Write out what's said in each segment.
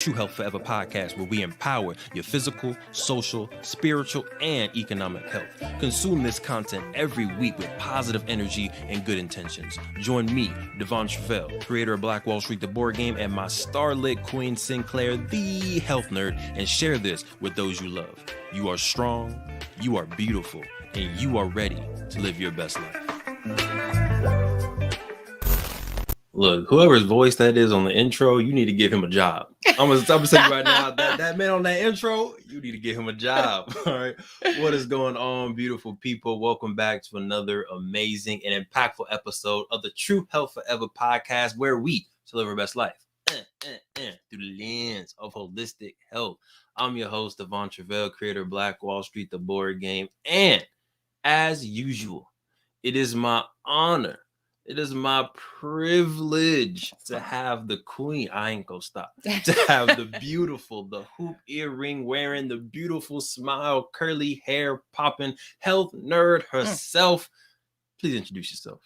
True Health Forever podcast, where we empower your physical, social, spiritual, and economic health. Consume this content every week with positive energy and good intentions. Join me, Devon Truvel, creator of Black Wall Street, the board game, and my starlit queen, Sinclair, the health nerd, and share this with those you love. You are strong, you are beautiful, and you are ready to live your best life. Look, whoever's voice that is on the intro, you need to give him a job. I'm gonna say right now, that man on that intro, you need to give him a job. All right. What is going on, beautiful people? Welcome back to another amazing and impactful episode of the True Health Forever podcast, where we live our best life through the lens of holistic health. I'm your host, Devon Truvel, creator of Black Wall Street, the board game. And as usual, it is my honor. It is my privilege to have the queen. I ain't gonna stop. To have the beautiful, the hoop earring wearing, the beautiful smile, curly hair popping, health nerd herself. Please introduce yourself.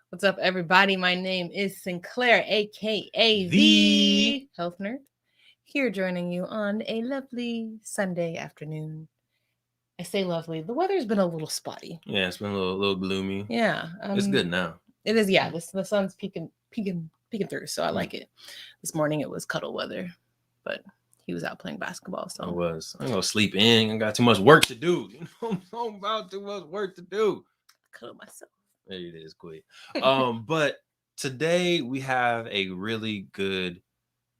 What's up, everybody? My name is Sinclair, aka the Health Nerd. Here joining you on a lovely Sunday afternoon. I say lovely. The weather's been a little spotty. Yeah, it's been a little gloomy. Yeah, it's good now. It is, yeah. The sun's peeking through, so I like it. This morning it was cuddle weather, but he was out playing basketball. So I was. I'm gonna sleep in. I got too much work to do. You know, I'm about too much work to do. Cuddle myself. There it is, quick. But today we have a really good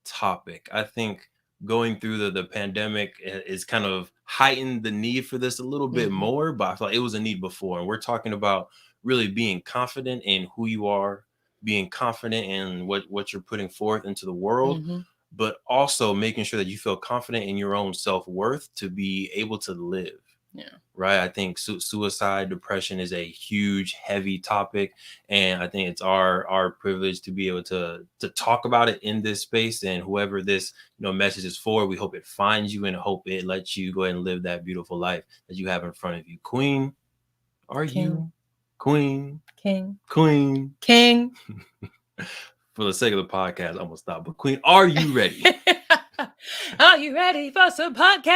topic. I think going through the pandemic is kind of heightened the need for this a little bit more, but I thought it was a need before. And we're talking about really being confident in who you are, being confident in what you're putting forth into the world, but also making sure that you feel confident in your own self-worth to be able to live. Yeah. Right. I think suicide, depression is a huge, heavy topic. And I think it's our privilege to be able to talk about it in this space. And whoever this message is for, we hope it finds you and hope it lets you go ahead and live that beautiful life that you have in front of you. Queen, are you? Queen. King. Queen. King. For the sake of the podcast, I'm gonna stop. But Queen, are you ready? Are you ready for some podcast?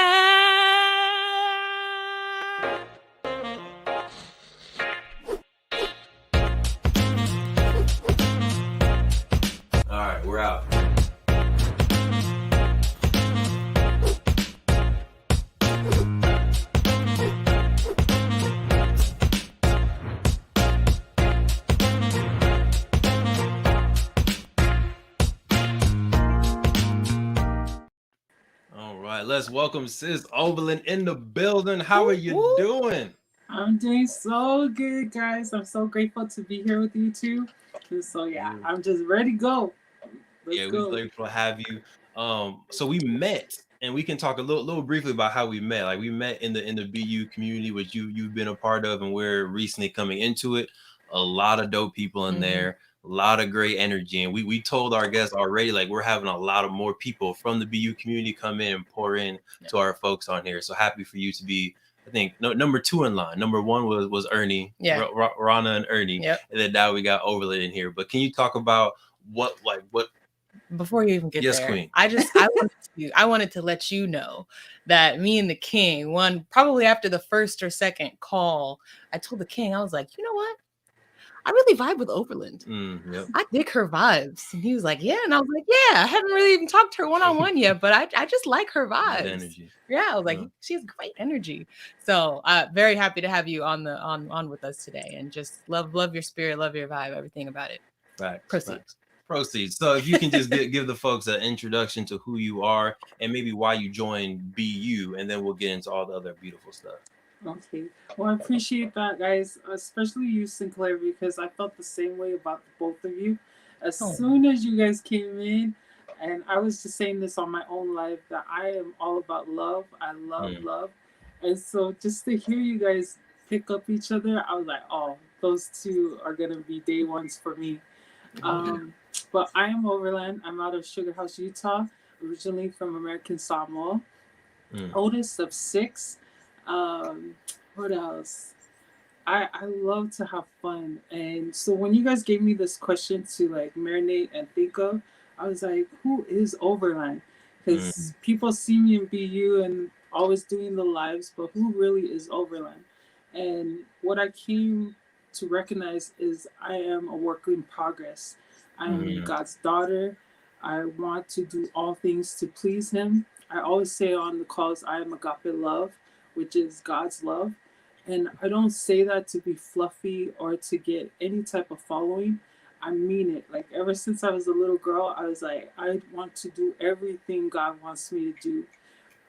All right, we're out. Let's welcome Sis Overland in the building. How are you doing? I'm doing so good, guys. I'm so grateful to be here with you too. So yeah, I'm just ready to go. Let's go. We're grateful to have you. So we met, and we can talk a little briefly about how we met. Like we met in the BU community, which you've been a part of, and we're recently coming into it. A lot of dope people in there. A lot of great energy, and we told our guests already, like we're having a lot of more people from the BU community come in and pour in to our folks on here. So happy for you to be, I think, number 2 in line. Number 1 was Ernie, Rana and Ernie, and then now we got Overland in here. But can you talk about what? Before you even get there, Queen. I wanted to let you know that me and the King, probably after the first or second call, I told the King, I was like, you know what? I really vibe with Overland. I dig her vibes. And he was like, yeah. And I was like, yeah, I haven't really even talked to her one-on-one yet, but I just like her vibes. Energy. Yeah, I was like, she has great energy. So very happy to have you on with us today, and just love your spirit, love your vibe, everything about it. Facts. Proceed. So if you can just give the folks an introduction to who you are and maybe why you joined BU, and then we'll get into all the other beautiful stuff. Okay. Well, I appreciate that, guys, especially you, Sinclair, because I felt the same way about both of you. As soon as you guys came in, and I was just saying this on my own life, that I am all about love. I love love. And so just to hear you guys pick up each other, I was like, oh, those two are going to be day ones for me. But I am Overland. I'm out of Sugar House, Utah, originally from American Samoa. Oldest of 6. What else? I love to have fun. And so when you guys gave me this question to like marinate and think of, I was like, who is Overland? because people see me in BU and always doing the lives, but who really is Overland? And what I came to recognize is I am a work in progress. I am God's daughter. I want to do all things to please Him. I always say on the calls, I am agape love, which is God's love. And I don't say that to be fluffy or to get any type of following. I mean it. Like ever since I was a little girl, I was like, I want to do everything God wants me to do.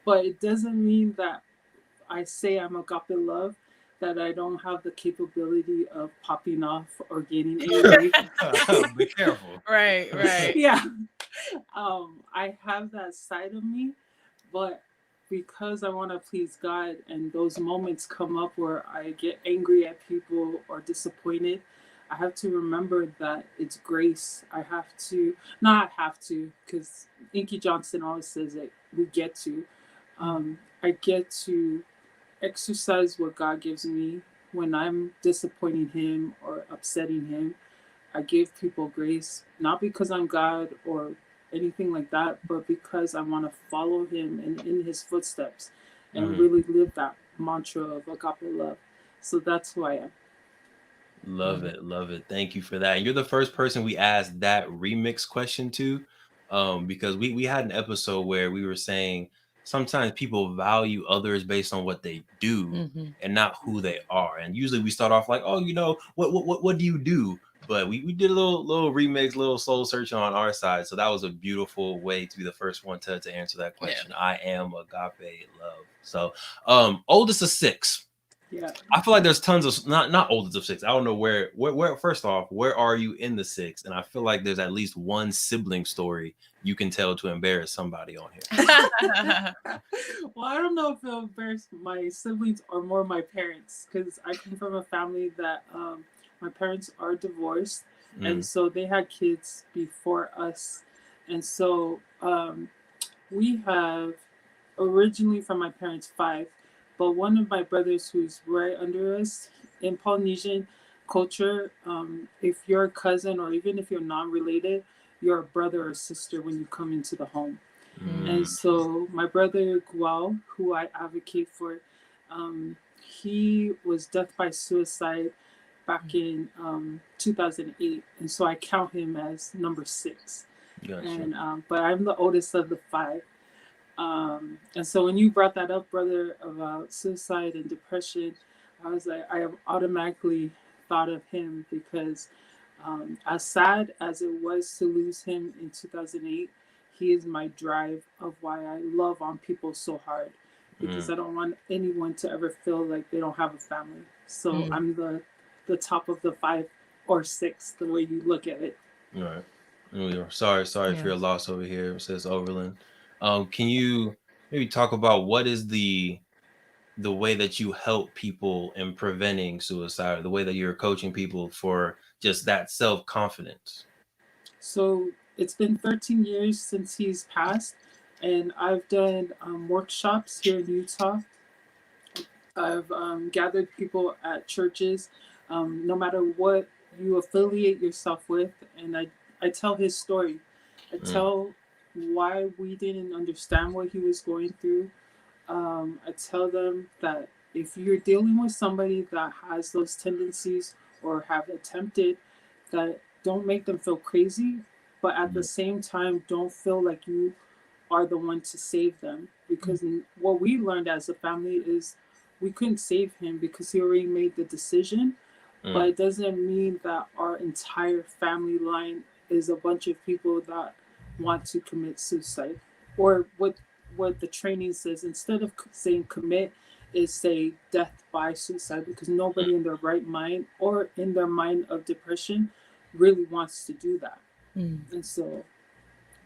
But it doesn't mean that I say I'm agape love, that I don't have the capability of popping off or getting angry. Be careful. Right. Yeah. I have that side of me, but because I want to please God and those moments come up where I get angry at people or disappointed, I have to remember that it's grace. I have to, not have to, because Inky Johnson always says it, we get to. I get to exercise what God gives me when I'm disappointing Him or upsetting Him. I give people grace, not because I'm God or anything like that, but because I want to follow Him and in His footsteps and really live that mantra of agape love. So that's who I am. Love it. Thank you for that. And you're the first person we asked that remix question to, because we had an episode where we were saying sometimes people value others based on what they do and not who they are. And usually we start off like, oh, what do you do? But we did a little remix, little soul search on our side. So that was a beautiful way to be the first one to answer that question. Yeah. I am agape love. So oldest of 6. Yeah. I feel like there's tons of not oldest of 6. I don't know where first off, where are you in the 6? And I feel like there's at least one sibling story you can tell to embarrass somebody on here. Well, I don't know if it'll embarrass my siblings or more my parents, because I come from a family that my parents are divorced, and so they had kids before us. And so we have originally from my parents 5. But one of my brothers who's right under us, in Polynesian culture, if you're a cousin or even if you're non-related, you're a brother or sister when you come into the home. And so my brother Gual, who I advocate for, he was death by suicide back in 2008. And so I count him as number 6. Gotcha. And but I'm the oldest of the 5. And so when you brought that up, brother, about suicide and depression, I was like, I automatically thought of him because as sad as it was to lose him in 2008, he is my drive of why I love on people so hard, because I don't want anyone to ever feel like they don't have a family. So I'm the top of the 5 or 6, the way you look at it. All right. Sorry for your loss over here, says Overland. Can you maybe talk about what is the way that you help people in preventing suicide, or the way that you're coaching people for just that self-confidence? So it's been 13 years since he's passed, and I've done workshops here in Utah. I've gathered people at churches, no matter what you affiliate yourself with, and I tell his story. I tell why we didn't understand what he was going through. I tell them that if you're dealing with somebody that has those tendencies or have attempted, that don't make them feel crazy, but at the same time, don't feel like you are the one to save them. Because what we learned as a family is we couldn't save him because he already made the decision. But it doesn't mean that our entire family line is a bunch of people that want to commit suicide. Or what the training says, instead of saying commit, is say death by suicide, because nobody in their right mind or in their mind of depression really wants to do that. And so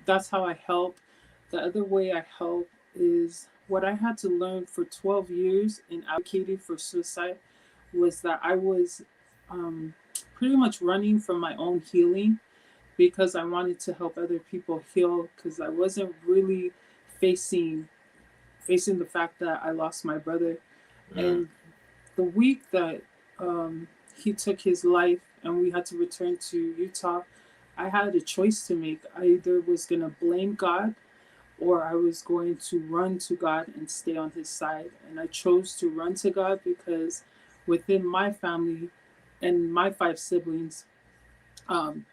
that's how I help. The other way I help is what I had to learn for 12 years in advocating for suicide was that I was pretty much running from my own healing because I wanted to help other people heal, because I wasn't really facing the fact that I lost my brother. And the week that he took his life and we had to return to Utah, I had a choice to make. I either was going to blame God or I was going to run to God and stay on His side. And I chose to run to God because within my family and my five siblings, um,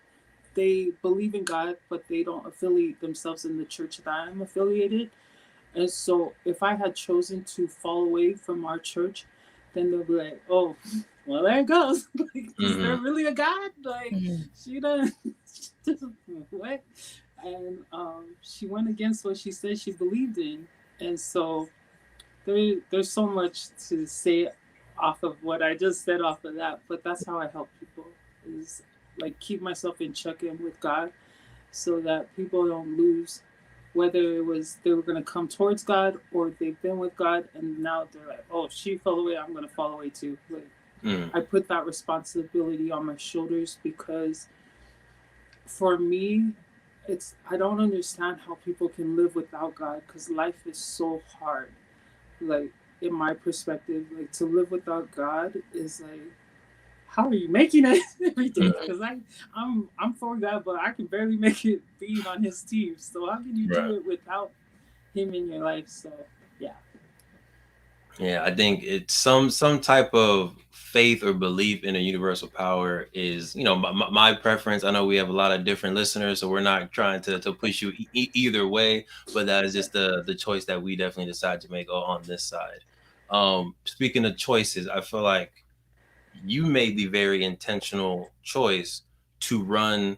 they believe in God, but they don't affiliate themselves in the church that I'm affiliated. And so if I had chosen to fall away from our church, then they'll be like, oh, well, there it goes. Like, is there really a God? Like, she doesn't, what? And she went against what she said she believed in. And so there's so much to say off of what I just said off of that. But that's how I help people, is like keep myself in check-in with God so that people don't lose, whether it was they were going to come towards God or they've been with God and now they're like, oh, she fell away, I'm going to fall away too. Like, I put that responsibility on my shoulders because for me, I don't understand how people can live without God because life is so hard. Like, in my perspective, like to live without God is like, how are you making it every day? Because I'm for God, but I can barely make it being on His team. So how can you do it without Him in your life? So yeah. Yeah, I think it's some type of faith or belief in a universal power is, my preference. I know we have a lot of different listeners, so we're not trying to push you either way, but that is just the choice that we definitely decide to make on this side. Speaking of choices, I feel like you made the very intentional choice to run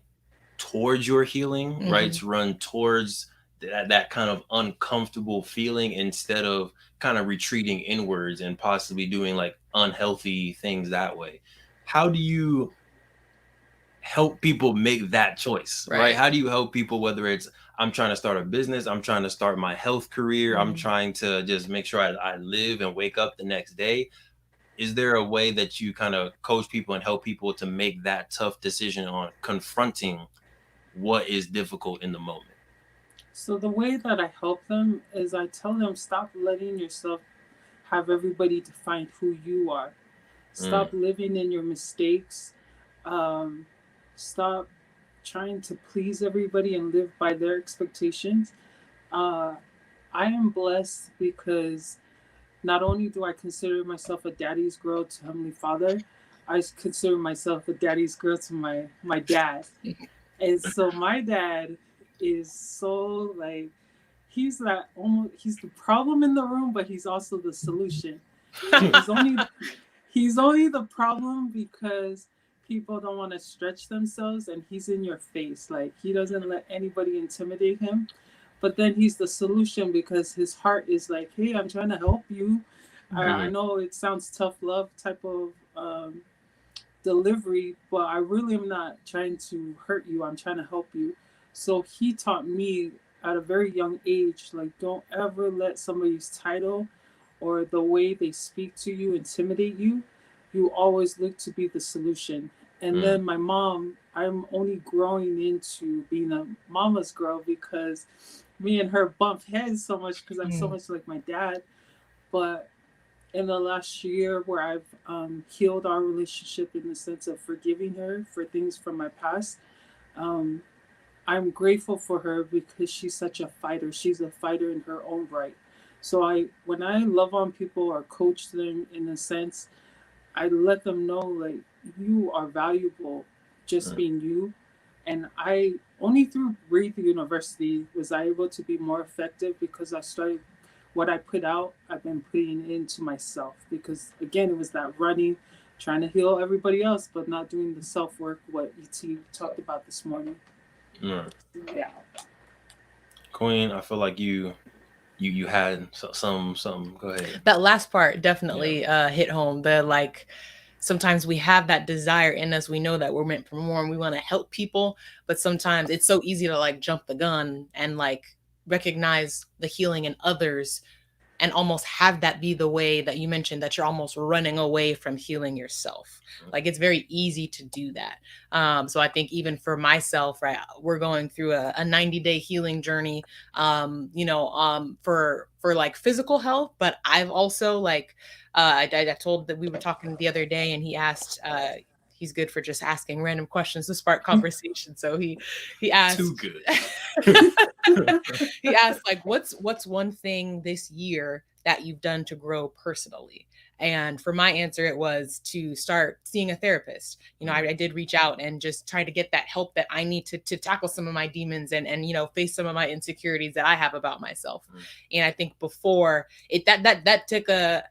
towards your healing, right? To run towards that kind of uncomfortable feeling instead of kind of retreating inwards and possibly doing like unhealthy things that way. How do you help people make that choice, right? How do you help people, whether it's I'm trying to start a business, I'm trying to start my health career, I'm trying to just make sure I live and wake up the next day? Is there a way that you kind of coach people and help people to make that tough decision on confronting what is difficult in the moment? So the way that I help them is I tell them, stop letting yourself have everybody define who you are. Stop living in your mistakes. Um, Stop trying to please everybody and live by their expectations. Uh, I am blessed because not only do I consider myself a daddy's girl to Heavenly Father, I consider myself a daddy's girl to my dad. And so my dad is so like, he's the problem in the room, but he's also the solution. He's only the problem because people don't want to stretch themselves, and he's in your face. Like, he doesn't let anybody intimidate him. But then he's the solution because his heart is like, hey, I'm trying to help you. I know it sounds tough love type of delivery, but I really am not trying to hurt you. I'm trying to help you. So he taught me at a very young age, like, don't ever let somebody's title or the way they speak to you intimidate you. You always look to be the solution. And then my mom, I'm only growing into being a mama's girl because me and her bump heads so much because I'm so much like my dad. But in the last year where I've healed our relationship in the sense of forgiving her for things from my past, um, I'm grateful for her because she's such a fighter. She's a fighter in her own right. So when I love on people or coach them in a sense, I let them know, like, you are valuable just being you. And I only through Breathe University was I able to be more effective because I started what I put out, I've been putting into myself. Because again, it was that running, trying to heal everybody else, but not doing the self work, what ET talked about this morning. Yeah. Queen, I feel like you had some go ahead. That last part definitely hit home. The like, sometimes we have that desire in us. We know that we're meant for more and we want to help people, but sometimes it's so easy to like jump the gun and like recognize the healing in others and almost have that be the way that you mentioned, that you're almost running away from healing yourself. Like, it's very easy to do that. So I think even for myself, right, we're going through a 90-day healing journey, for like physical health, but I've also like, I told that we were talking the other day and he asked, he's good for just asking random questions to spark conversation. So he asked, Too good. he asked, like, what's one thing this year that you've done to grow personally? And for my answer, it was to start seeing a therapist. You know, I did reach out and just try to get that help that I need to tackle some of my demons and you know, face some of my insecurities that I have about myself. And I think before it, that took a,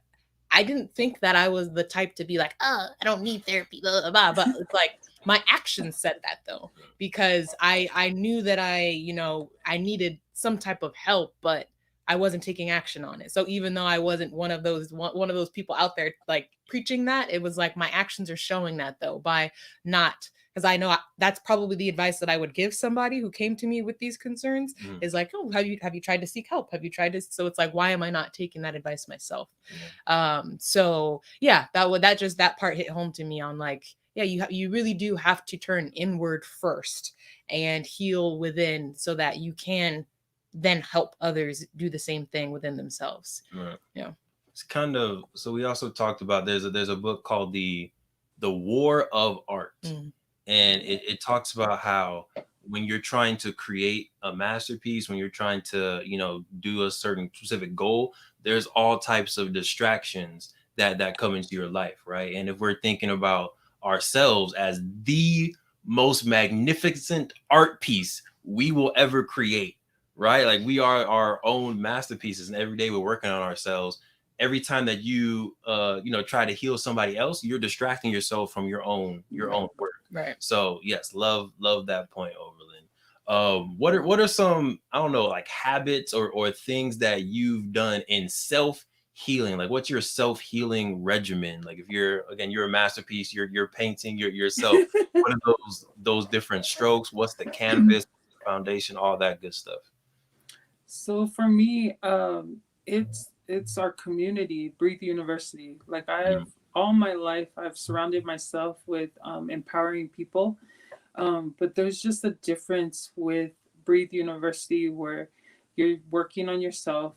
I didn't think that I was the type to be like, oh, I don't need therapy, blah, blah, blah. But it's like my actions said that though, because I knew that you know, I needed some type of help, but I wasn't taking action on it. So even though I wasn't one of those people out there like preaching that, it was like my actions are showing that though, by not, because I know that's probably the advice that I would give somebody who came to me with these concerns is like, oh, have you tried to seek help? Have you tried to? So it's like, why am I not taking that advice myself? So yeah, that part hit home to me on like, yeah, you really do have to turn inward first and heal within so that you can then help others do the same thing within themselves. Right. Yeah. It's kind of, so we also talked about there's a book called the War of Art. And it talks about how when you're trying to create a masterpiece, when you're trying to, you know, do a certain specific goal, there's all types of distractions that come into your life, right? And if we're thinking about ourselves as the most magnificent art piece we will ever create, right? Like we are our own masterpieces, and every day we're working on ourselves. Every time that you you know, try to heal somebody else, you're distracting yourself from your own work. Right. So yes, love that point, Overland. What are some, I don't know, like habits or things that you've done in self healing? Like what's your self healing regimen? Like if you're a masterpiece, you're painting yourself. What are those different strokes? What's the canvas, foundation, all that good stuff? So for me, it's our community, Breathe University. Like all my life, I've surrounded myself with empowering people. But there's just a difference with Breathe University where you're working on yourself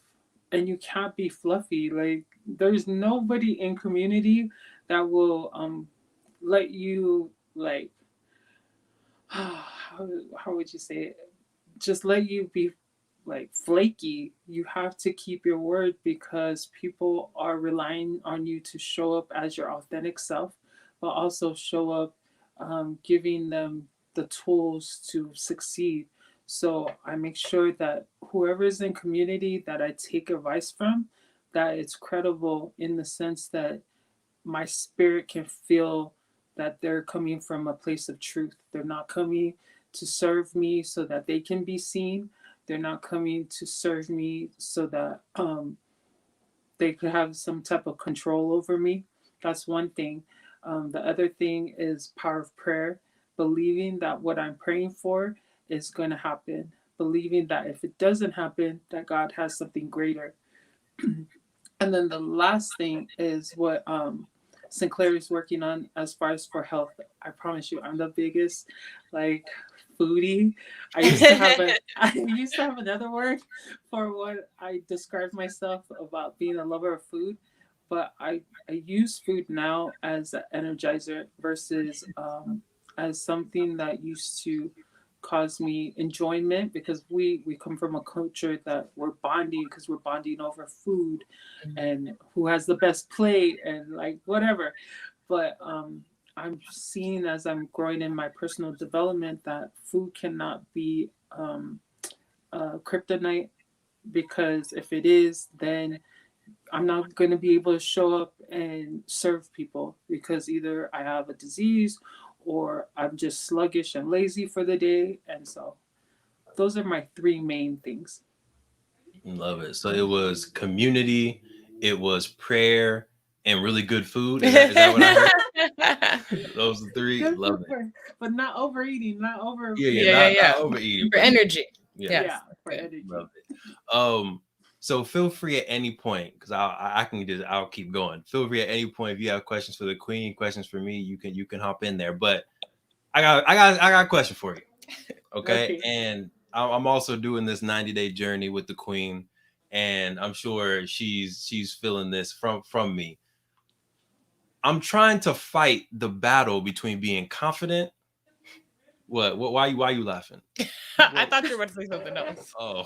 and you can't be fluffy. Like there's nobody in community that will let you like how would you say it? Just let you be like flaky. You have to keep your word because people are relying on you to show up as your authentic self, but also show up giving them the tools to succeed. So I make sure that whoever is in community that I take advice from, that it's credible in the sense that my spirit can feel that they're coming from a place of truth. They're not coming to serve me so that they can be seen. They're not coming to serve me so that they could have some type of control over me. That's one thing. The other thing is power of prayer, believing that what I'm praying for is going to happen, believing that if it doesn't happen, that God has something greater. And then the last thing is what Sinclair is working on as far as for health. I promise you, I'm the biggest like foodie. I used to have another word for what I describe myself about being a lover of food, but I use food now as an energizer versus as something that used to cause me enjoyment because we come from a culture that we're bonding because we're bonding over food and who has the best plate and like whatever. But I'm seeing as I'm growing in my personal development that food cannot be kryptonite because if it is, then I'm not going to be able to show up and serve people because either I have a disease or I'm just sluggish and lazy for the day. And so those are my three main things. Love it. So it was community, it was prayer, and really good food. Is that what I heard? Those are three. Good Love food, it. but not overeating, not over. Not overeating. For energy. Yeah, for energy. Love it. So feel free at any point because I'll keep going. Feel free at any point if you have questions for the queen, questions for me, you can hop in there. But I got a question for you. Okay. And I'm also doing this 90-day journey with the queen, and I'm sure she's feeling this from me. I'm trying to fight the battle between being confident. What? Why you laughing? I thought you were about to say something else. Oh,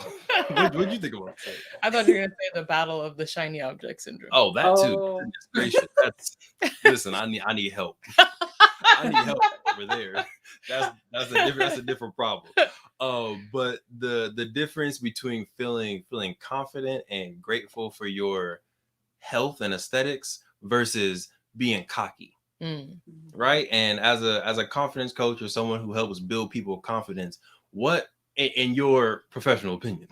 what'd you think about that? I thought you were going to say the battle of the shiny object syndrome. Oh, that too. Goodness gracious. Listen. I need help. I need help over there. That's a different problem. But the difference between feeling confident and grateful for your health and aesthetics versus being cocky. Right. And as a confidence coach or someone who helps build people confidence, what in your professional opinion,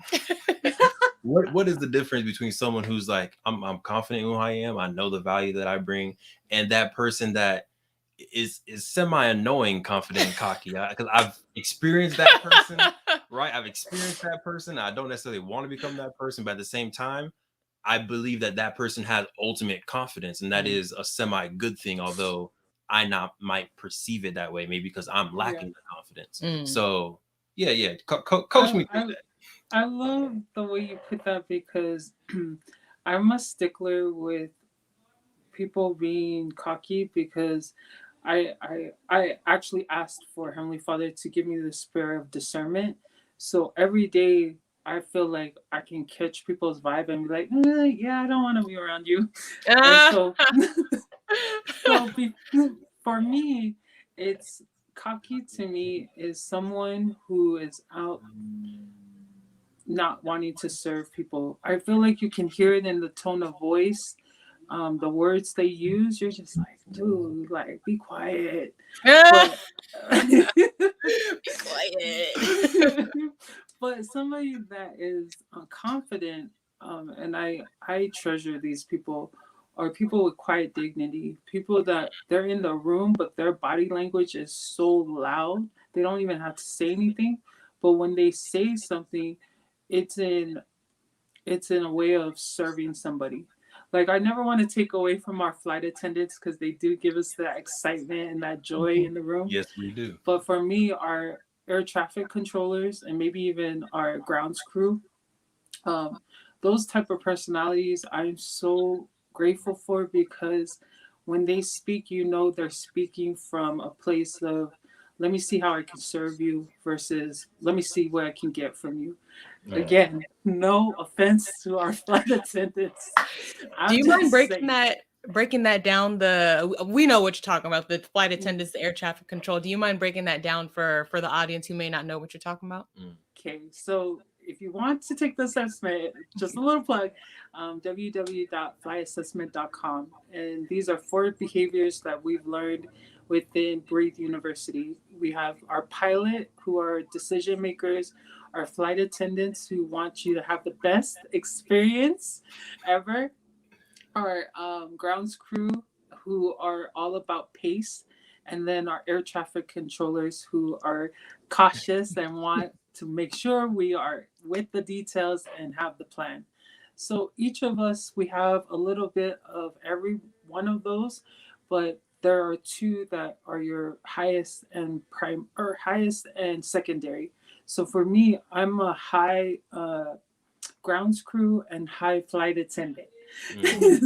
what is the difference between someone who's like, I'm confident in who I am, I know the value that I bring, and that person that is semi-annoying, confident, and cocky? Because I've experienced that person, right? I've experienced that person. I don't necessarily want to become that person, but at the same time, I believe that person has ultimate confidence, and that is a semi-good thing, although I might perceive it that way, maybe because I'm lacking the confidence. So yeah. Coach me through that. I love the way you put that, because I'm a stickler with people being cocky, because I actually asked for Heavenly Father to give me the spirit of discernment. So every day I feel like I can catch people's vibe and be like, yeah, I don't want to be around you. And so, for me, it's cocky to me is someone who is out not wanting to serve people. I feel like you can hear it in the tone of voice, the words they use. You're just like, dude, like, be quiet. But, be quiet. But somebody that is confident, and I treasure these people, are people with quiet dignity. People that they're in the room, but their body language is so loud they don't even have to say anything. But when they say something, it's in a way of serving somebody. Like, I never want to take away from our flight attendants, because they do give us that excitement and that joy in the room. Yes, we do. But for me, our air traffic controllers and maybe even our grounds crew, those type of personalities I'm so grateful for, because when they speak, they're speaking from a place of, let me see how I can serve you, versus let me see what I can get from you. Again, no offense to our flight attendants. Do you mind breaking that down? We know what you're talking about, the flight attendants, the air traffic control. Do you mind breaking that down for the audience who may not know what you're talking about? Okay, so if you want to take the assessment, just a little plug, www.flyassessment.com. And these are 4 behaviors that we've learned within Breathe University. We have our pilot, who are decision makers, our flight attendants, who want you to have the best experience ever, our grounds crew, who are all about pace, and then our air traffic controllers, who are cautious and want to make sure we are with the details and have the plan. So each of us, we have a little bit of every one of those, but there are 2 that are your highest and highest and secondary. So for me, I'm a high grounds crew and high flight attendant.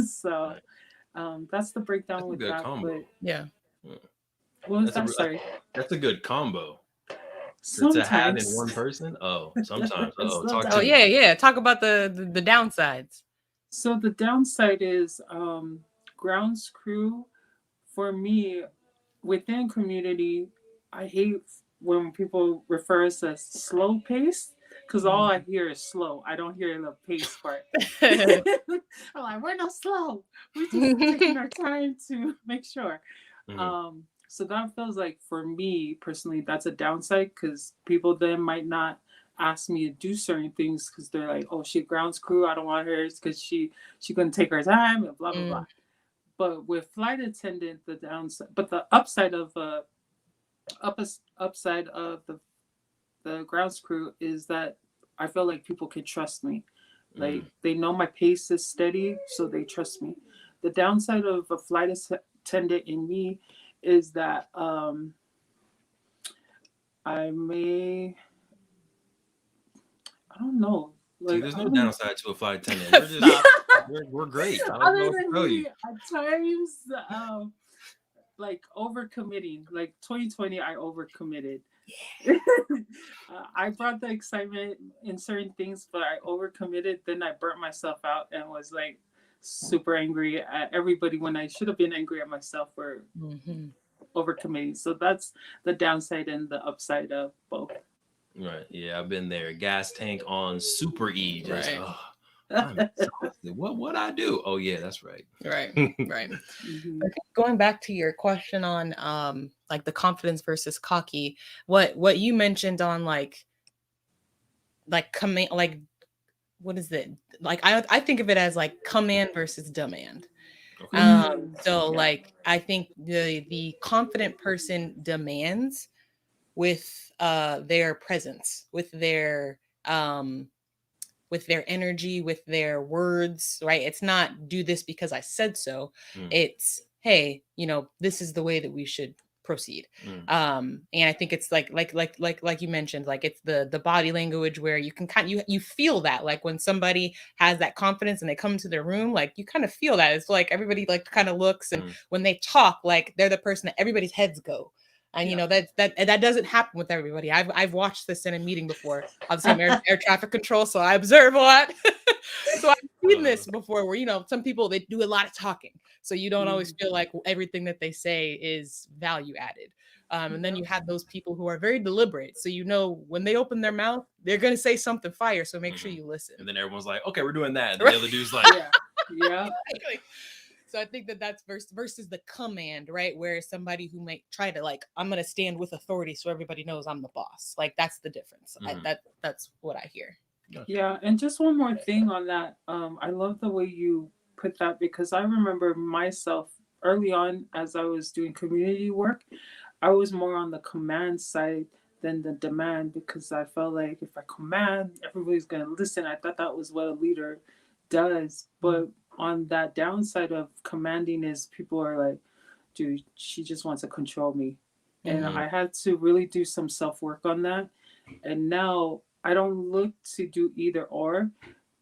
So that's the breakdown that's with that. Combo. But yeah. What was that? Sorry. That's a good combo. Sometimes. To have in one person. Oh, sometimes. Yeah. Talk about the downsides. So the downside is grounds crew. For me, within community, I hate when people refer us as slow paced, because all I hear is slow. I don't hear the pace part. I'm like, we're not slow. We're just taking our time to make sure. So that feels like, for me personally, that's a downside, because people then might not ask me to do certain things, because they're like, oh, she grounds crew, I don't want her, because she couldn't take her time and blah blah blah. But with flight attendant, the downside, but the upside of the grounds crew is that I feel like people can trust me. Like, they know my pace is steady, so they trust me. The downside of a flight attendant in me is that I don't know. Like, there's no downside to a flight attendant. We're just we're great. I don't know Other what to than tell me, you. at times, like overcommitting. Like 2020, I overcommitted. I brought the excitement in certain things, but I overcommitted. Then I burnt myself out and was like super angry at everybody when I should have been angry at myself for overcommitting. So that's the downside and the upside of both. Right. Yeah, I've been there. Gas tank on super E. Just Right. I'm exhausted. What I do? Oh yeah, that's right. Right. Right. Mhm. Okay, going back to your question on like the confidence versus cocky, what you mentioned on like command, like what is it? Like I think of it as like command versus demand. Okay. So Yeah. like I think the confident person demands with their presence, with their energy, with their words, right? It's not do this because I said so. It's hey, this is the way that we should proceed. And I think it's like you mentioned, like it's the body language where you can you feel that, like when somebody has that confidence and they come into their room, like you kind of feel that. It's like everybody like kind of looks, and when they talk, like they're the person that everybody's heads go. And that doesn't happen with everybody. I've watched this in a meeting before. Obviously, I'm air traffic control, so I observe a lot. So I've seen this before, where some people, they do a lot of talking, so you don't always feel like everything that they say is value added. And then you have those people who are very deliberate, so when they open their mouth, they're gonna say something fire. So make sure you listen. And then everyone's like, "Okay, we're doing that." And the other dude's like, Yeah. Exactly. So I think that's versus the command, right? Where somebody who might try to like, I'm gonna stand with authority so everybody knows I'm the boss. Like that's the difference. That's what I hear. Yeah, and just one more thing on that. I love the way you put that, because I remember myself early on as I was doing community work, I was more on the command side than the demand, because I felt like if I command, everybody's gonna listen. I thought that was what a leader does. But on that downside of commanding is people are like, dude, she just wants to control me. And I had to really do some self work on that. And now I don't look to do either or,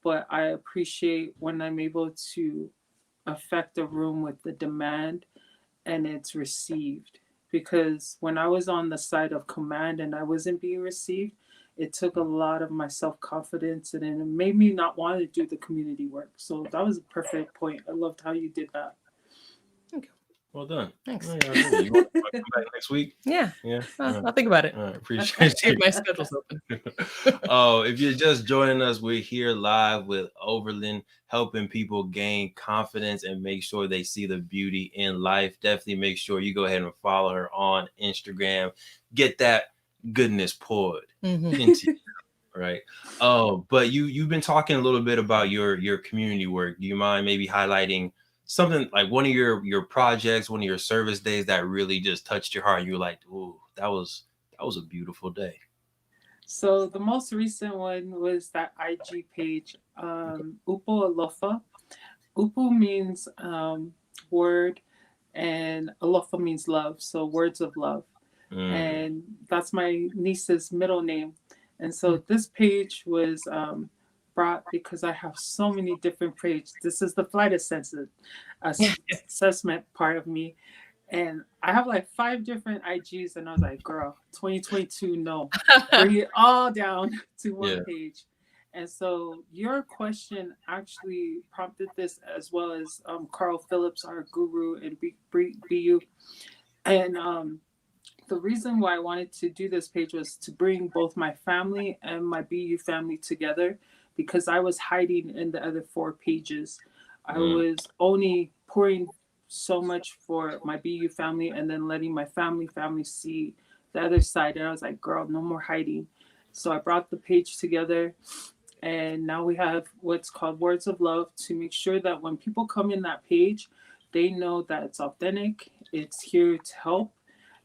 but I appreciate when I'm able to affect a room with the demand and it's received. Because when I was on the side of command and I wasn't being received, it took a lot of my self confidence, and it made me not want to do the community work. So that was a perfect point. I loved how you did that. Okay. Well done. Thanks. Oh, yeah, you want to come back next week? Yeah. Yeah. I'll think about it. All right. Appreciate See if you. my schedule's open. Oh, if you're just joining us, we're here live with Overland, helping people gain confidence and make sure they see the beauty in life. Definitely make sure you go ahead and follow her on Instagram. Get that goodness poured into you, right? Oh, but you've been talking a little bit about your community work. Do you mind maybe highlighting something like one of your projects, one of your service days that really just touched your heart? And you're like, "Ooh, that was a beautiful day." So the most recent one was that IG page, Upo Alofa. Upo means word, and Alofa means love. So words of love. And that's my niece's middle name. And so this page was brought because I have so many different pages. This is the flight assessment part of me. And I have like 5 different IGs, and I was like, girl, 2022, no. Bring it all down to one page. And so your question actually prompted this, as well as Carl Phillips, our guru in BU. And the reason why I wanted to do this page was to bring both my family and my BU family together, because I was hiding in the other 4 pages. I was only pouring so much for my BU family and then letting my family see the other side. And I was like, girl, no more hiding. So I brought the page together, and now we have what's called Words of Love, to make sure that when people come in that page, they know that it's authentic, it's here to help,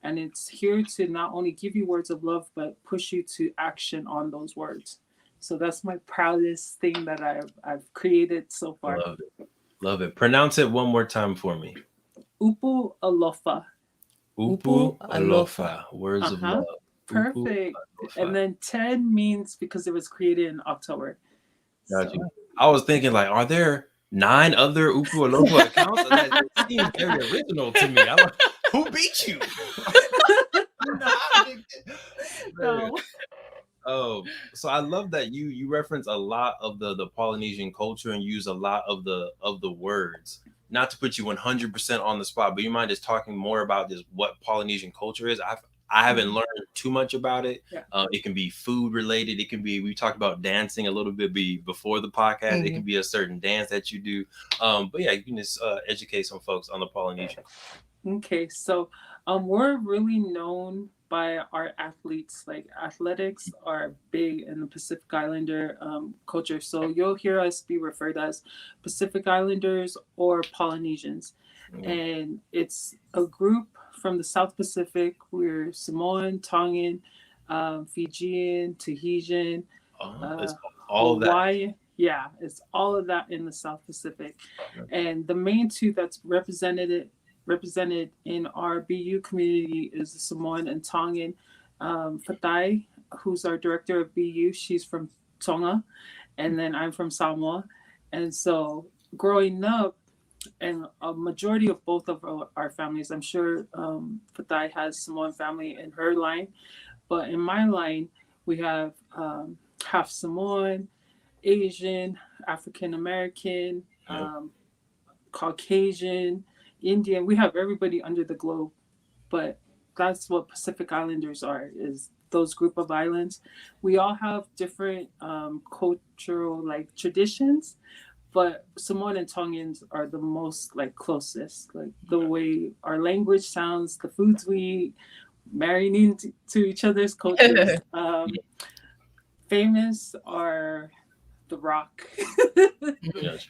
and it's here to not only give you words of love, but push you to action on those words. So that's my proudest thing that I've created so far. Love it. Love it. Pronounce it one more time for me. Upu Alofa. Upu Alofa. Words of love. Perfect. And then 10 means because it was created in October. Got you. I was thinking, like, are there 9 other Upualopa accounts? That seems very original to me. I'm like, who beat you? No. So I love that you reference a lot of the Polynesian culture and use a lot of the words. Not to put you 100% on the spot, but you mind just talking more about just what Polynesian culture is? I haven't learned too much about it. Yeah. It can be food related. It can be, we talked about dancing a little bit before the podcast. It can be a certain dance that you do. But yeah, you can just educate some folks on the Polynesian. Okay, so we're really known by our athletes. Like athletics are big in the Pacific Islander culture. So you'll hear us be referred as Pacific Islanders or Polynesians. And it's a group from the South Pacific. We're Samoan, Tongan, Fijian, Tahitian, It's all Hawaii. that. Yeah, it's all of that in the South Pacific. And the main two that's represented in our BU community is the Samoan and Tongan. Theee, who's our director of BU, she's from Tonga, and then I'm from Samoa. And so growing up, and a majority of both of our families, I'm sure Theee has Samoan family in her line, but in my line, we have half Samoan, Asian, African American, Caucasian, Indian. We have everybody under the globe, but that's what Pacific Islanders are, is those group of islands. We all have different cultural like traditions, but Samoan and Tongans are the most like closest, like the way our language sounds, the foods we eat, marrying into each other's cultures. Famous are The Rock.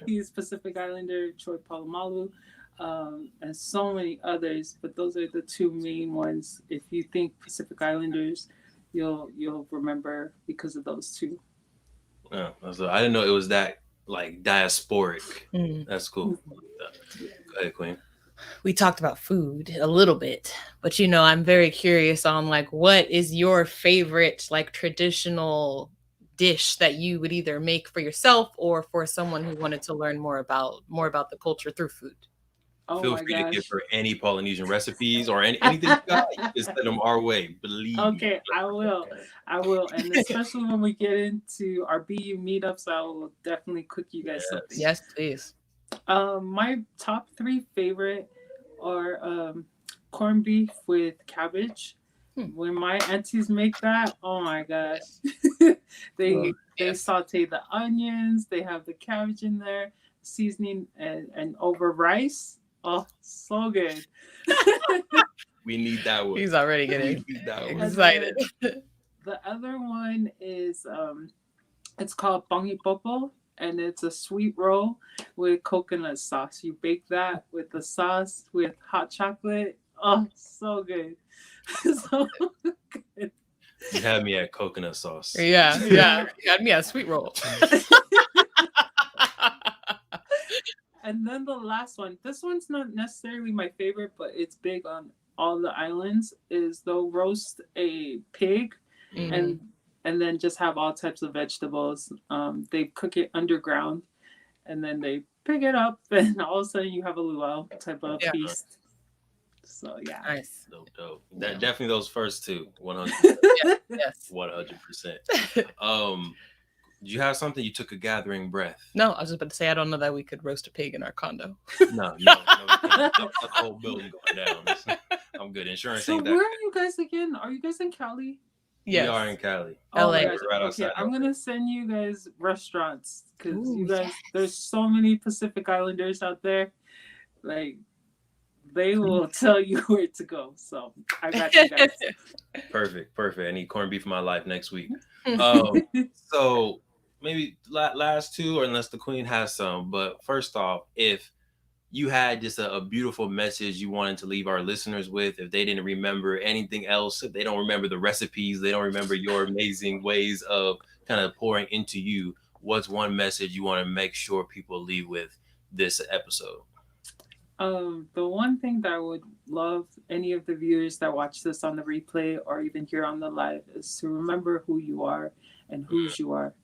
He's Pacific Islander, Troy Polamalu, and so many others. But those are the two main ones. If you think Pacific Islanders, you'll remember because of those two. Yeah, I didn't know it was that like diasporic. That's cool. Go ahead, Queen. We talked about food a little bit, but I'm very curious on like what is your favorite like traditional dish that you would either make for yourself or for someone who wanted to learn more about the culture through food. Feel free to give her any Polynesian recipes or anything you got. You can send them our way. Believe me. Okay, I will, and especially when we get into our BU meetups, I will definitely cook you guys something. Yes, please. My top 3 favorite are corned beef with cabbage. When my aunties make that, oh my gosh, they saute the onions, they have the cabbage in there, seasoning, and over rice. Oh, so good. We need that one. He's already getting excited. The other one is it's called bangi popo, and it's a sweet roll with coconut sauce. You bake that with the sauce with hot chocolate. Oh, so good. So good. You had me at coconut sauce. Yeah. You had me at sweet roll. And then the last one, this one's not necessarily my favorite, but it's big on all the islands, is they'll roast a pig and then just have all types of vegetables. They cook it underground and then they pick it up and all of a sudden you have a luau type of feast. So yeah. Nice. Dope. Definitely those first two, 100%. Yes. 100%. Do you have something? You took a gathering breath. No, I was just about to say, I don't know that we could roast a pig in our condo. No, we can't. The whole building going down. I'm good. Insurance ain't that. So where are you guys again? Are you guys in Cali? Yes. We are in Cali. LA. Right okay, I'm going to send you guys restaurants because you guys, there's so many Pacific Islanders out there. Like, they will tell you where to go. So I got you guys. Perfect. I need corned beef in my life next week. So maybe last two, or unless the Queen has some. But first off, if you had just a beautiful message you wanted to leave our listeners with, if they didn't remember anything else, if they don't remember the recipes, they don't remember your amazing ways of kind of pouring into you, what's one message you want to make sure people leave with this episode? The one thing that I would love any of the viewers that watch this on the replay or even here on the live is to remember who you are and whose you are.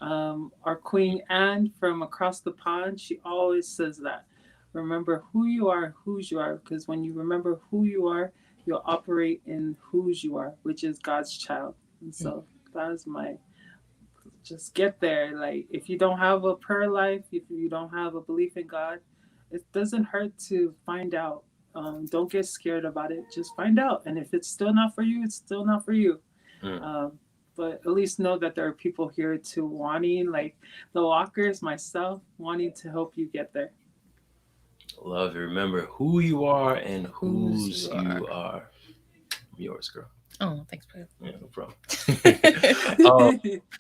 Our Queen Anne from across the pond, she always says that. Remember who you are, whose you are, because when you remember who you are, you'll operate in whose you are, which is God's child. And so that is my just get there. Like if you don't have a prayer life, if you don't have a belief in God, it doesn't hurt to find out. Don't get scared about it. Just find out, and if it's still not for you, it's still not for you. Um, but at least know that there are people here to wanting, like the walkers, myself, wanting to help you get there. Love it. Remember who you are and whose you are. Yours, girl. Oh, thanks, bro. Yeah, no problem.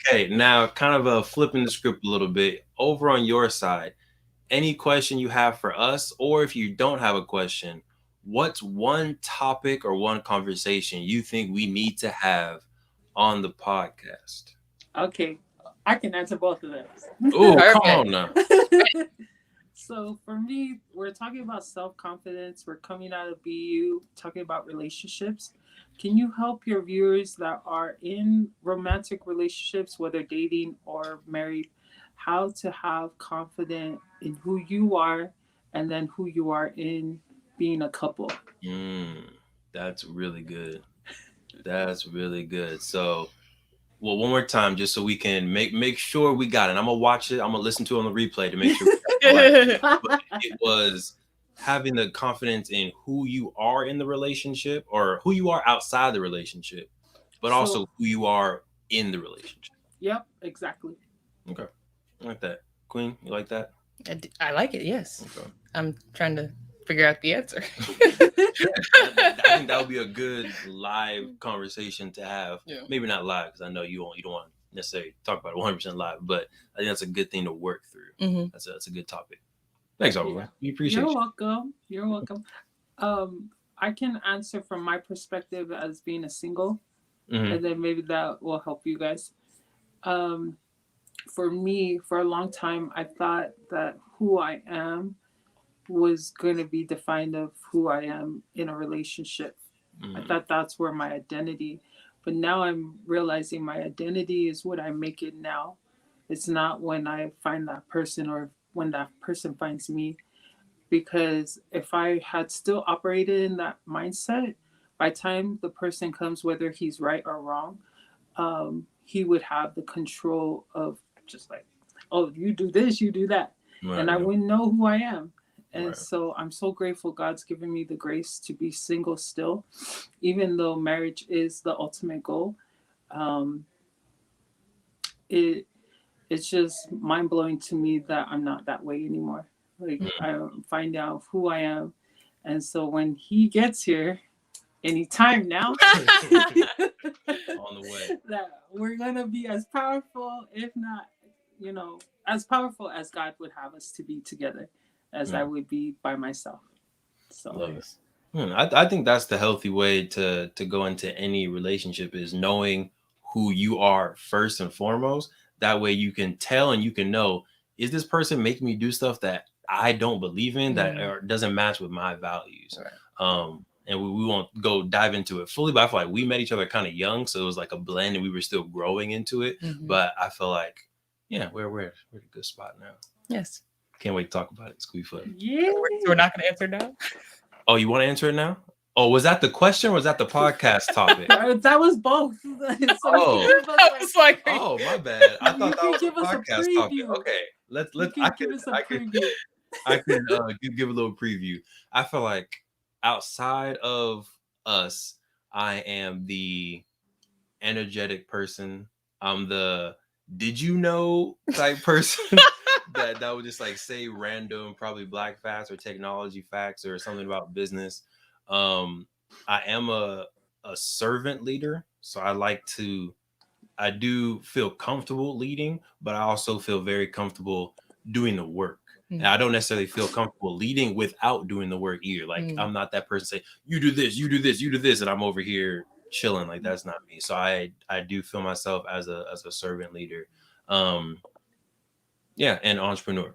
Okay, now kind of flipping the script a little bit. Over on your side, any question you have for us, or if you don't have a question, what's one topic or one conversation you think we need to have on the podcast? Okay, I can answer both of those. Oh, come on now. So for me, we're talking about self-confidence. We're coming out of BU, talking about relationships. Can you help your viewers that are in romantic relationships, whether dating or married, how to have confidence in who you are and then who you are in being a couple? That's really good. That's really good. So, well, one more time, just so we can make sure we got it. I'm gonna watch it. I'm gonna listen to it on the replay to make sure we got it right. But it was having the confidence in who you are in the relationship or who you are outside the relationship, but also who you are in the relationship. Yep, exactly. Okay, I like that. Queen, you like that? I like it. Yes. Okay. I'm trying to figure out the answer. I think that would be a good live conversation to have. Yeah. Maybe not live because I know you don't want to necessarily talk about it 100% live, but I think that's a good thing to work through. Mm-hmm. That's a good topic. Thanks, Overland. Yeah. We appreciate you. You're welcome. You're welcome. I can answer from my perspective as being a single, and then maybe that will help you guys. For me, for a long time, I thought that who I am was going to be defined of who I am in a relationship. I thought that's where my identity, but now I'm realizing my identity is what I make it now. It's not when I find that person or when that person finds me, because if I had still operated in that mindset, by the time the person comes, whether he's right or wrong, he would have the control of just like, oh, you do this, you do that. Right, and I wouldn't know who I am. And so I'm so grateful God's given me the grace to be single still, even though marriage is the ultimate goal. It's just mind-blowing to me that I'm not that way anymore. Like I find out who I am. And so when he gets here, anytime now, on the way, that we're gonna be as powerful, if not, as powerful as God would have us to be together, as I would be by myself. So love it. I think that's the healthy way to go into any relationship, is knowing who you are first and foremost. That way you can tell and you can know, is this person making me do stuff that I don't believe in, that or doesn't match with my values? Right. And we won't go dive into it fully, but I feel like we met each other kind of young, so it was like a blend and we were still growing into it. But I feel like, yeah, we're at a good spot now. Yes. Can't wait to talk about it. Squeeze foot. Yeah. So we're not going to answer now? Oh, you want to answer it now? Oh, was that the question or was that the podcast topic? That was both. So oh, my bad. I thought that was a podcast topic. Okay, let's. I could give a little preview. I feel like outside of us, I am the energetic person. I'm the did you know type person that would just like say random, probably black facts or technology facts or something about business. I am a servant leader, so I do feel comfortable leading, but I also feel very comfortable doing the work. And I don't necessarily feel comfortable leading without doing the work either. Like I'm not that person say, you do this, you do this, you do this, and I'm over here chilling. Like that's not me. So I do feel myself as a servant leader. Yeah, and entrepreneur.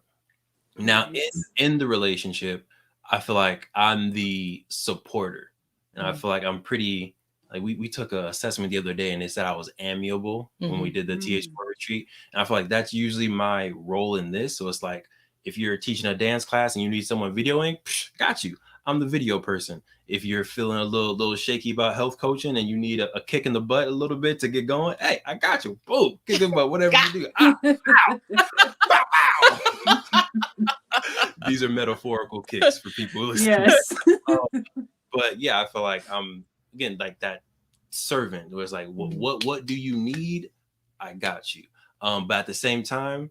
Now in the relationship, I feel like I'm the supporter. And I feel like I'm pretty like we took an assessment the other day and they said I was amiable when we did the TH4 retreat. And I feel like that's usually my role in this. So it's like, if you're teaching a dance class and you need someone videoing, got you. I'm the video person. If you're feeling a little shaky about health coaching and you need a kick in the butt a little bit to get going, hey, I got you. Boom, kick in the butt, whatever you do. Ah, ow, ow. These are metaphorical kicks for people listening. Yes. But yeah, I feel like I'm again like that servant. Where it's like, what do you need? I got you. But at the same time,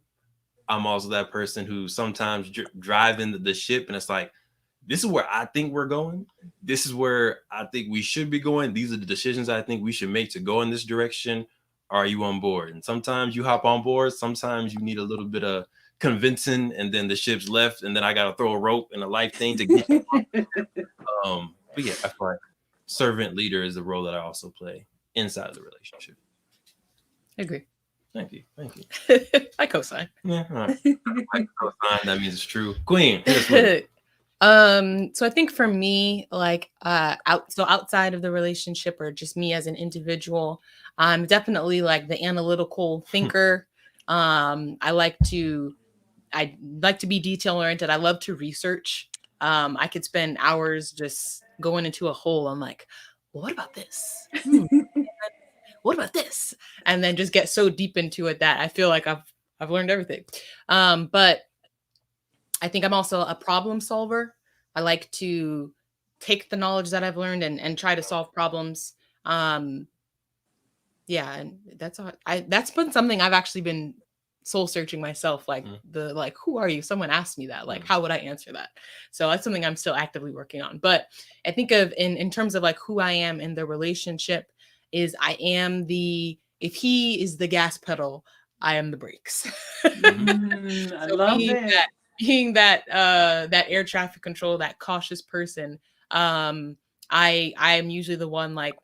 I'm also that person who sometimes driving the ship, and it's like, this is where I think we're going. This is where I think we should be going. These are the decisions I think we should make to go in this direction. Are you on board? And sometimes you hop on board. Sometimes you need a little bit of convincing, and then the ship's left, and then I got to throw a rope and a life thing to get you on. But yeah, I feel like servant leader is the role that I also play inside of the relationship. I agree. Thank you. I co-sign. Yeah, all right. I co-sign. That means it's true. Queen. So I think for me, like outside of the relationship or just me as an individual, I'm definitely like the analytical thinker. I like to be detail oriented. I love to research. I could spend hours just going into a hole. I'm like, well, what about this? What about this? And then just get so deep into it that I feel like I've learned everything. But I think I'm also a problem solver. I like to take the knowledge that I've learned and try to solve problems. And that's been something I've actually been soul searching myself. Like who are you? Someone asked me that, like, how would I answer that? So that's something I'm still actively working on. But I think of in terms of like who I am in the relationship is I am if he is the gas pedal, I am the brakes. I love it. Being that air traffic control, that cautious person, I am usually the one like,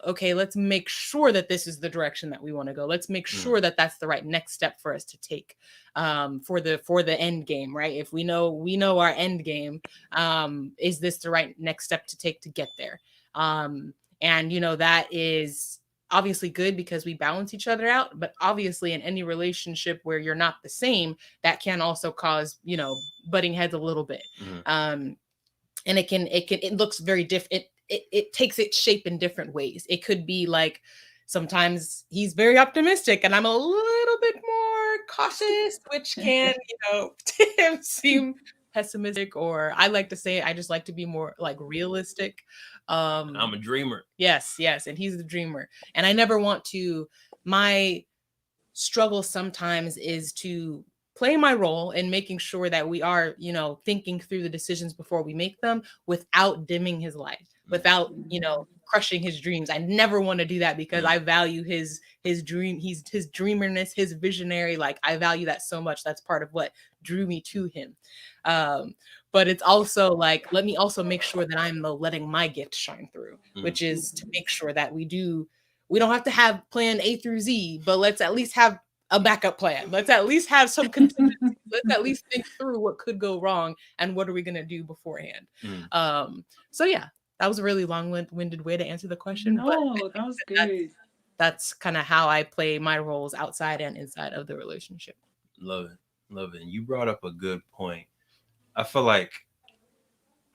okay, let's make sure that this is the direction that we want to go. Let's make sure that that's the right next step for us to take for the end game, right? If we know our end game, is this the right next step to take to get there? And that is obviously good because we balance each other out, but obviously in any relationship where you're not the same, that can also cause, butting heads a little bit. And it looks very different. It takes its shape in different ways. It could be like, sometimes he's very optimistic and I'm a little bit more cautious, which can, seem pessimistic, or I like to say, I just like to be more like realistic. I'm a dreamer. Yes. And he's the dreamer. And I never want to, my struggle sometimes is to play my role in making sure that we are, thinking through the decisions before we make them without dimming his light, without, crushing his dreams. I never want to do that because I value his dream, his dreamerness, his visionary. Like, I value that so much. That's part of what drew me to him. But it's also like, let me also make sure that I'm letting my gift shine through, which is to make sure that we don't have to have plan A through Z, but let's at least have a backup plan. Let's at least have some contingency. Let's at least think through what could go wrong and what are we going to do beforehand. So yeah, that was a really long-winded way to answer the question. No, that was good. That's kind of how I play my roles outside and inside of the relationship. Love it. And you brought up a good point. I feel like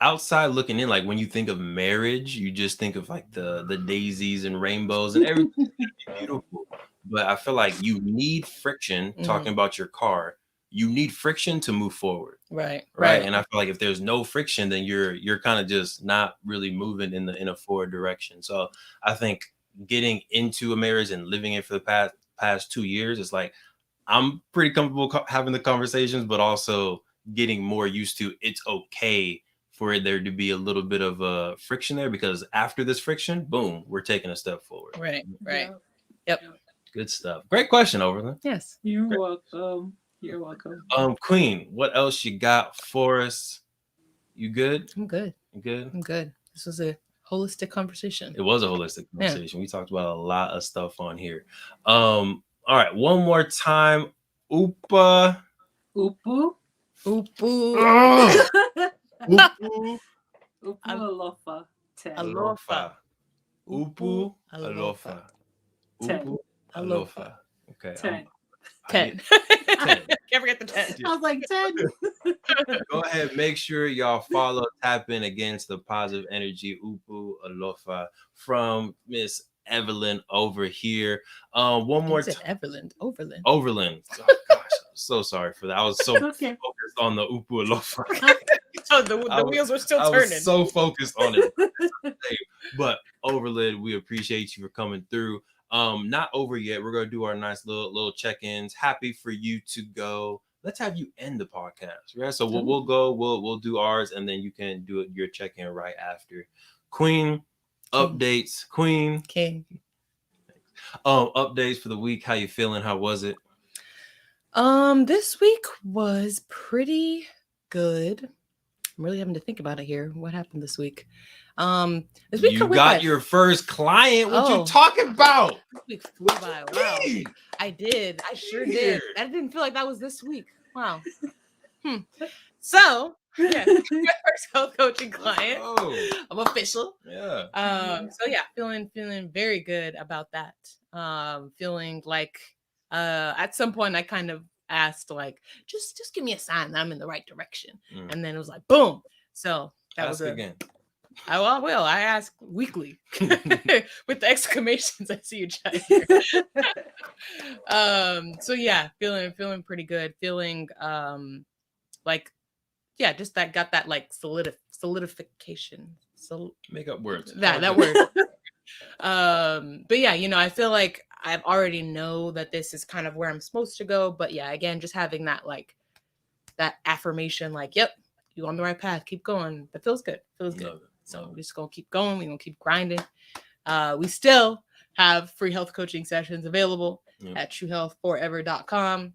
outside looking in, like when you think of marriage, you just think of like the daisies and rainbows and everything beautiful. But I feel like you need friction. Talking about your car, you need friction to move forward. Right. And I feel like if there's no friction, then you're kind of just not really moving in a forward direction. So I think getting into a marriage and living it for the past 2 years, it's like I'm pretty comfortable having the conversations, but also getting more used to it's okay for there to be a little bit of a friction there, because after this friction, boom, we're taking a step forward. Right. Yep. Good stuff. Great question, Overland. Yes. You're welcome. Queen, what else you got for us? You good? I'm good. You good? I'm good. This was a holistic conversation. It was a holistic conversation. We talked about a lot of stuff on here. All right, one more time. Oopa. Upu. Upu. Upu alofa. Alofa. Upu Alofa. Upu Alofa. Okay. 10. 10. 10. Can't forget the 10. I was like 10. Go ahead, make sure y'all follow, tap in against the positive energy Upu Alofa from Miss Evelyn over here. One more time. Overland. Overland. Oh, gosh, I'm so sorry for that. I was so focused on the Upu Alofa. So the wheels were still turning. I was so focused on it. But Overland, we appreciate you for coming through. Not over yet. We're gonna do our nice little check-ins. Happy for you to go. Let's have you end the podcast, right? So we'll go. We'll do ours, and then you can do your check-in right after. Queen updates. Queen King. Updates for the week. How you feeling? How was it? This week was pretty good. I'm really having to think about it here. What happened this week? This week you got your first client. What you talking about? This week flew by. Wow. I did. I sure did. I didn't feel like that was this week. Wow. So yeah, my first health coaching client. I'm official. Yeah. So yeah, feeling very good about that. Feeling like at some point I kind of asked like just give me a sign that I'm in the right direction. And then it was like boom. So that was again. I will. I ask weekly with the exclamations. I see you chat here. So yeah, feeling pretty good. Feeling like yeah, just that got that like solidification. So make up words. That word. But yeah, I feel like I've already know that this is kind of where I'm supposed to go. But yeah, again, just having that like that affirmation, like, yep, you're on the right path. Keep going. That feels good. Feels good. So we're just gonna keep going. We're gonna keep grinding. We still have free health coaching sessions available at truehealthforever.com.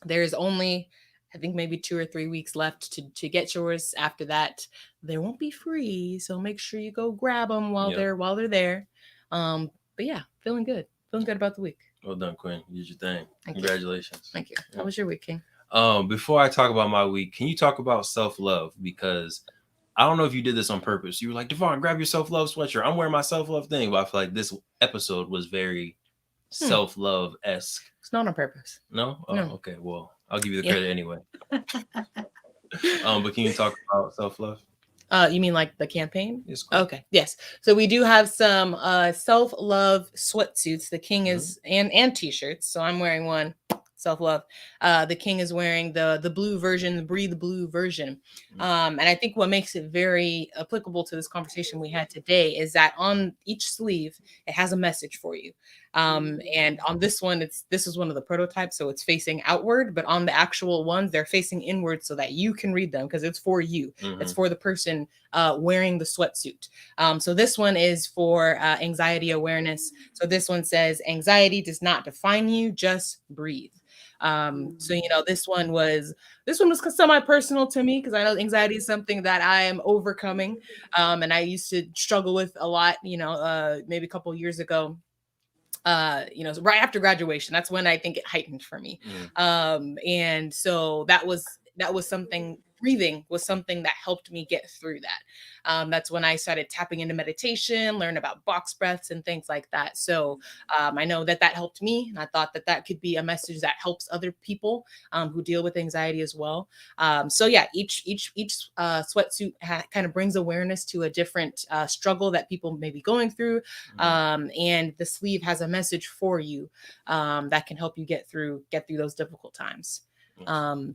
There's only, I think, maybe 2 or 3 weeks left to get yours. After that, they won't be free. So make sure you go grab them while they're there. But yeah, feeling good. Feeling good about the week. Well done, Quinn. You did your thing. Congratulations. Thank you. How was your week, King? Before I talk about my week, can you talk about self-love? Because I don't know if you did this on purpose. You were like, Devon, grab your self-love sweatshirt. I'm wearing my self-love thing. But I feel like this episode was very self-love-esque. It's not on purpose. No? Oh, no. Okay. Well, I'll give you the credit anyway. But can you talk about self-love? You mean like the campaign? Yes. Cool. Okay. Yes. So we do have some self-love sweatsuits. The King is and t-shirts. So I'm wearing one. Self-love. The King is wearing the blue version, the Breathe Blue version. And I think what makes it very applicable to this conversation we had today is that on each sleeve, it has a message for you. And on this one, this is one of the prototypes, so it's facing outward, but on the actual ones, they're facing inward so that you can read them because it's for you. It's for the person wearing the sweatsuit. So this one is for anxiety awareness. So this one says, anxiety does not define you, just breathe. So this one was semi-personal to me because I know anxiety is something that I am overcoming, and I used to struggle with a lot, maybe a couple years ago, right after graduation. That's when I think it heightened for me. And so that was something. Breathing was something that helped me get through that. That's when I started tapping into meditation, learn about box breaths and things like that. So I know that helped me. And I thought that could be a message that helps other people who deal with anxiety as well. So yeah, each sweatsuit kind of brings awareness to a different struggle that people may be going through. And the sleeve has a message for you that can help you get through those difficult times.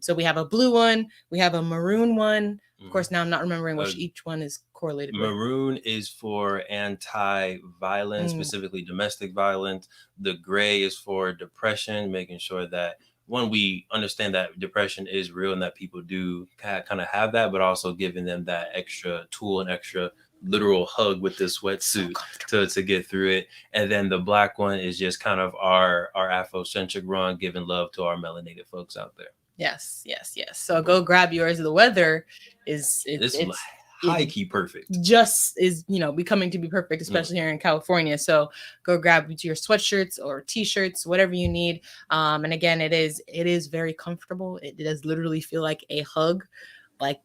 So we have a blue one, we have a maroon one. Of course, now I'm not remembering which each one is correlated with. Maroon is for anti-violence, specifically domestic violence. The gray is for depression, making sure that when we understand that depression is real and that people do kind of have that, but also giving them that extra tool and extra literal hug with this sweatsuit to get through it. And then the black one is just kind of our Afrocentric run, giving love to our melanated folks out there. Yes. So go grab yours. The weather it's high key perfect. Just is, becoming to be perfect, especially here in California. So go grab your sweatshirts or t-shirts, whatever you need. And again, it is very comfortable. It does literally feel like a hug. like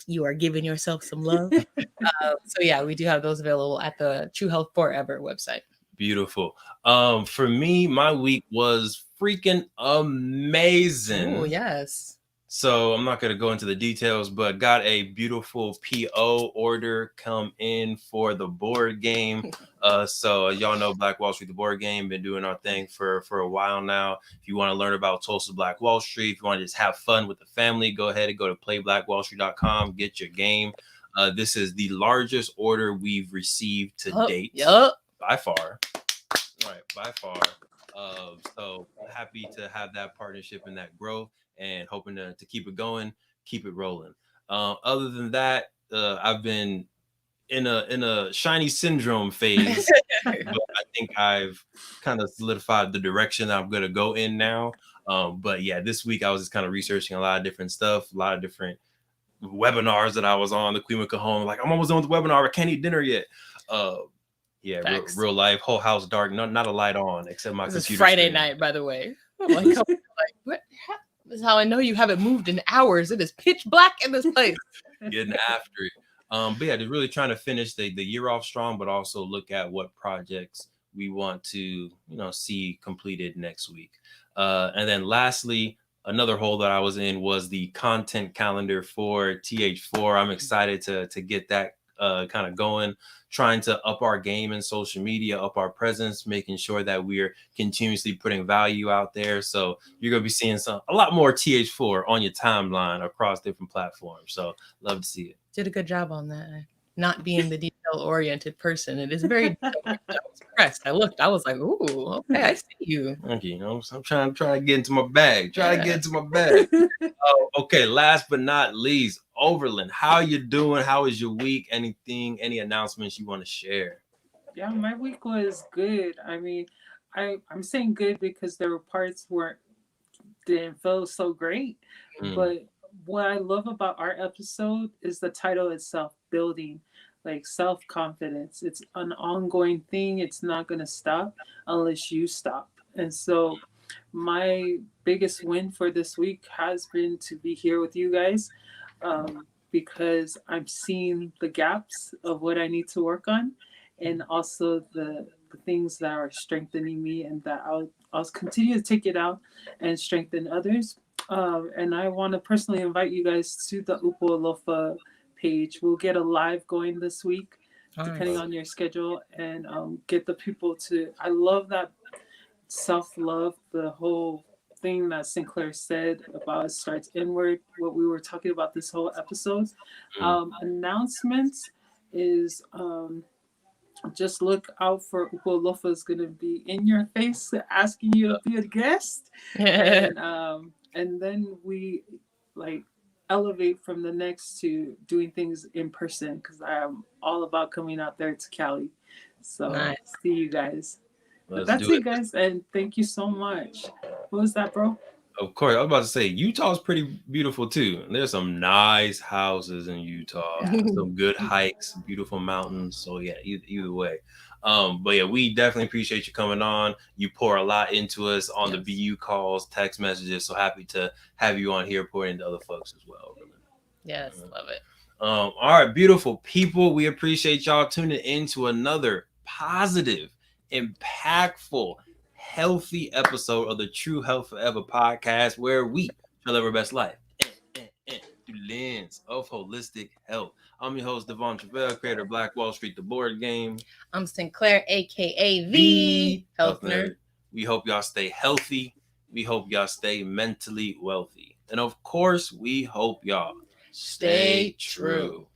you are giving yourself some love. So yeah, we do have those available at the True Health Forever website. Beautiful. For me, my week was freaking amazing. Oh yes. So I'm not going to go into the details, but got a beautiful PO order come in for the board game. So y'all know Black Wall Street, the board game, been doing our thing for a while now. If you want to learn about Tulsa Black Wall Street, if you want to just have fun with the family, go ahead and go to playblackwallstreet.com, get your game. This is the largest order we've received to date. Yup. By far. Right, by far. So happy to have that partnership and that growth, and hoping to keep it going, keep it rolling. Other than that, I've been in a shiny syndrome phase, but I think I've kind of solidified the direction I'm gonna go in now. But yeah, this week I was just kind of researching a lot of different stuff, a lot of different webinars that I was on. The Queen would come home like, I'm almost done with the webinar, I can't eat dinner yet. Yeah, real life, whole house dark, not a light on except my computer. This is Friday night, by the way. I'm like, what? This is how I know you haven't moved in hours. It is pitch black in this place. Getting after it. But yeah, just really trying to finish the year off strong, but also look at what projects we want to, see completed next week. And then lastly, another hole that I was in was the content calendar for TH4. I'm excited to get that kind of going, trying to up our game in social media, up our presence, making sure that we're continuously putting value out there. So you're going to be seeing a lot more TH4 on your timeline across different platforms. So love to see it. Did a good job on that. Not being the detail-oriented person. It is very I was impressed. I looked, I was like, ooh, okay, I see you. Thank you. I'm trying to get into my bag. Okay, last but not least, Overland. How you doing? How is your week? Any announcements you want to share? Yeah, my week was good. I mean, I'm saying good because there were parts where didn't feel so great. But what I love about our episode is the title itself, building, like self-confidence. It's an ongoing thing. It's not going to stop unless you stop. And so my biggest win for this week has been to be here with you guys, because I'm seeing the gaps of what I need to work on, and also the things that are strengthening me, and that I'll continue to take it out and strengthen others. And I want to personally invite you guys to the Upo Alofa page. We'll get a live going this week, depending on your schedule, and get the people to. I love that self-love, the whole thing that Sinclair said about it starts inward, what we were talking about this whole episode. Announcements is just look out for Upo Lofa is going to be in your face asking you to be a guest. And then we elevate from the next to doing things in person, because I'm all about coming out there to Cali. So nice. See you guys. That's it, guys. And thank you so much. What was that, bro? Of course. I was about to say, Utah's pretty beautiful too. There's some nice houses in Utah, some good hikes, beautiful mountains. So yeah, either way. But yeah, we definitely appreciate you coming on. You pour a lot into us on the BU calls, text messages. So happy to have you on here pouring into other folks as well. Yes, love it. All right, beautiful people. We appreciate y'all tuning in to another positive, impactful, healthy episode of the True Health Forever podcast, where we shall live our best life through the lens of holistic health. I'm your host, Devon Truvel, creator of Black Wall Street, the board game. I'm Sinclair, aka the Health Nerd. We hope y'all stay healthy. We hope y'all stay mentally wealthy. And of course, we hope y'all stay true.